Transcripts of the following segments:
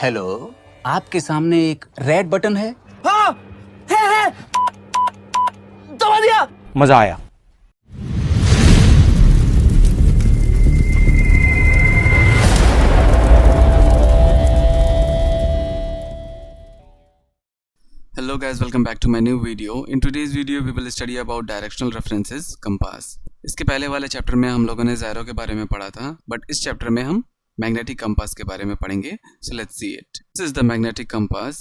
Hello, आपके सामने एक रेड बटन है। हाँ है दबा दिया। मजा आया। Hello guys, welcome back to my new video. In today's video we will study about directional references, compass. इसके पहले वाले चैप्टर में हम लोगों ने ज़ायरो के बारे में पढ़ा था, बट इस चैप्टर में हम मैग्नेटिक कंपास के बारे में पढ़ेंगे. So let's see it. This is the magnetic compass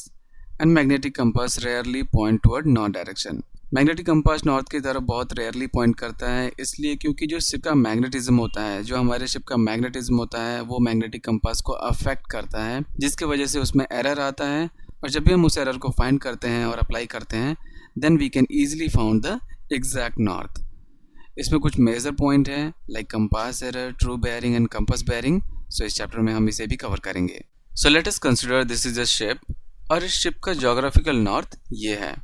and magnetic compass rarely point toward north direction. Magnetic compass north की तरफ बहुत रेयरली पॉइंट करता है, इसलिए क्योंकि जो शिप का मैग्नेटिज्म होता है, जो हमारे शिप का मैग्नेटिज्म होता है, वो मैग्नेटिक कंपास को अफेक्ट करता है, जिसकी वजह से उसमें एरर आता है. और जब भी हम उस एरर को फाइंड करते हैं और अप्लाई करते हैं, then we can easily found the exact north. इसमें कुछ मेजर पॉइंट है like compass error, true bearing and compass bearing. So इस चैप्टर में हम इसे भी कवर करेंगे. So let us consider this is a ship, और इस शिप का ज्योग्राफिकल नॉर्थ ये है,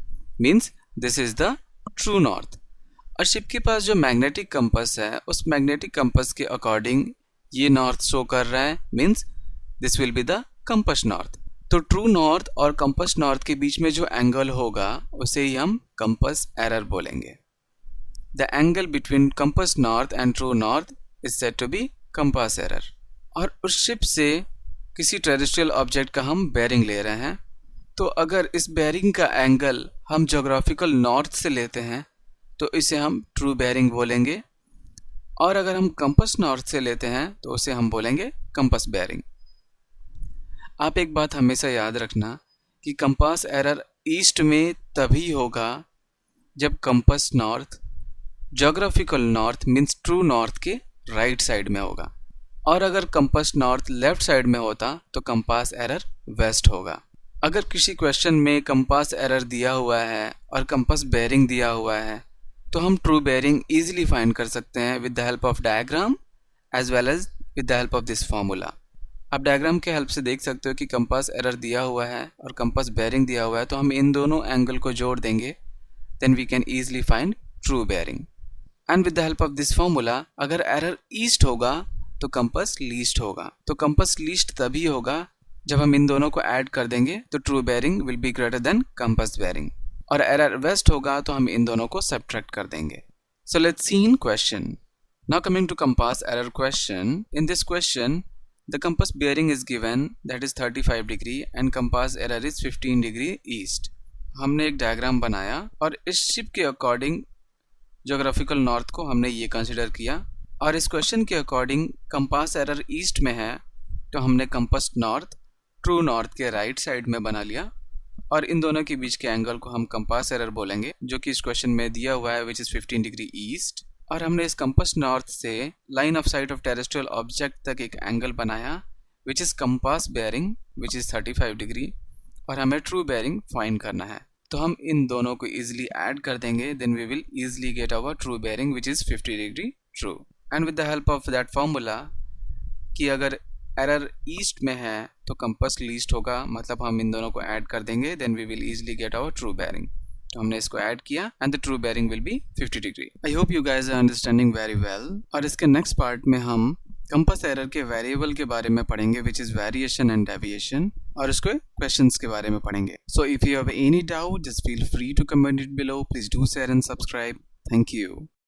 means this is the true north. और शिप के पास जो मैग्नेटिक कंपास है, उस मैग्नेटिक कंपास के अकॉर्डिंग ये नॉर्थ शो कर रहा है, means this will be the compass north. तो ट्रू नॉर्थ और कंपास नॉर्थ के बीच में जो एंगल होगा उसे ही हम कंपास एरर बोलेंगे. The angle between compass north and true north is said to be compass error. और उस शिप से किसी टेरेस्ट्रियल ऑब्जेक्ट का हम बेयरिंग ले रहे हैं, तो अगर इस बेयरिंग का एंगल हम ज्योग्राफिकल नॉर्थ से लेते हैं तो इसे हम ट्रू बेयरिंग बोलेंगे, और अगर हम कंपास नॉर्थ से लेते हैं तो उसे हम बोलेंगे कंपास बेयरिंग. आप एक बात हमेशा याद रखना कि कंपास एरर ईस्ट में तभी होगा जब compass north geographical north means true north के राइट साइड में होगा, और अगर कंपास नॉर्थ लेफ्ट साइड में होता तो कंपास एरर वेस्ट होगा. अगर किसी क्वेश्चन में कंपास एरर दिया हुआ है और कंपास बेयरिंग दिया हुआ है, तो हम ट्रू बेयरिंग ईजिली फाइंड कर सकते हैं with the help of diagram as well as with the help of this formula. आप डायग्राम के हेल्प से देख सकते हो कि कंपास एरर दिया हुआ है और कंपास बेयरिंग दिया हुआ है, तो हम इन दोनों एंगल को जोड़ देंगे, then we can easily find true bearing. And with the help of this formula, अगर एरर ईस्ट होगा तो कंपास लीस्ट होगा. तो कंपास लीस्ट तभी होगा जब हम इन दोनों को ऐड कर देंगे, तो true bearing will be greater than compass bearing. और एरर वेस्ट होगा तो हम इन दोनों को सब्ट्रैक्ट कर देंगे. So let's see in question. Now coming to compass error question. In this question the compass bearing is given, that is 35 degree, and compass error is 15 degree east. हमने एक डायग्राम बनाया और इस शिप के according geographical north को हमने ये consider किया, और इस क्वेश्चन के अकॉर्डिंग कंपास एरर ईस्ट में है, तो हमने कंपास नॉर्थ ट्रू नॉर्थ के राइट साइड में बना लिया, और इन दोनों के बीच के एंगल को हम कंपास एरर बोलेंगे, जो कि इस क्वेश्चन में दिया हुआ है, विच इज़ 15 डिग्री ईस्ट. और हमने इस कंपास नॉर्थ से line of site of terrestrial object तक एक एंगल बनाया which is compass bearing which is 35 degree, और हमें ट्रू बेयरिंग फाइंड करना है. तो हम इन दोनों को ईजिली ऐड कर देंगे, then we will easily get our true bearing which is 50 degree true. And with the help of that formula कि अगर एरर ईस्ट में है तो कंपास लीस्ट होगा, मतलब हम इन दोनों को ऐड कर देंगे, then we will easily get our true bearing. तो हमने इसको ऐड किया and the true bearing will be 50 degree. I hope you guys are understanding very well. और इसके नेक्स्ट पार्ट में हम कंपास एरर के वेरिएबल के बारे में पढ़ेंगे which is variation and deviation, और उसके क्वेश्चंस के बारे में पढ़ेंगे. So if you have any doubt just feel free to comment it below. Please do share and subscribe. Thank you.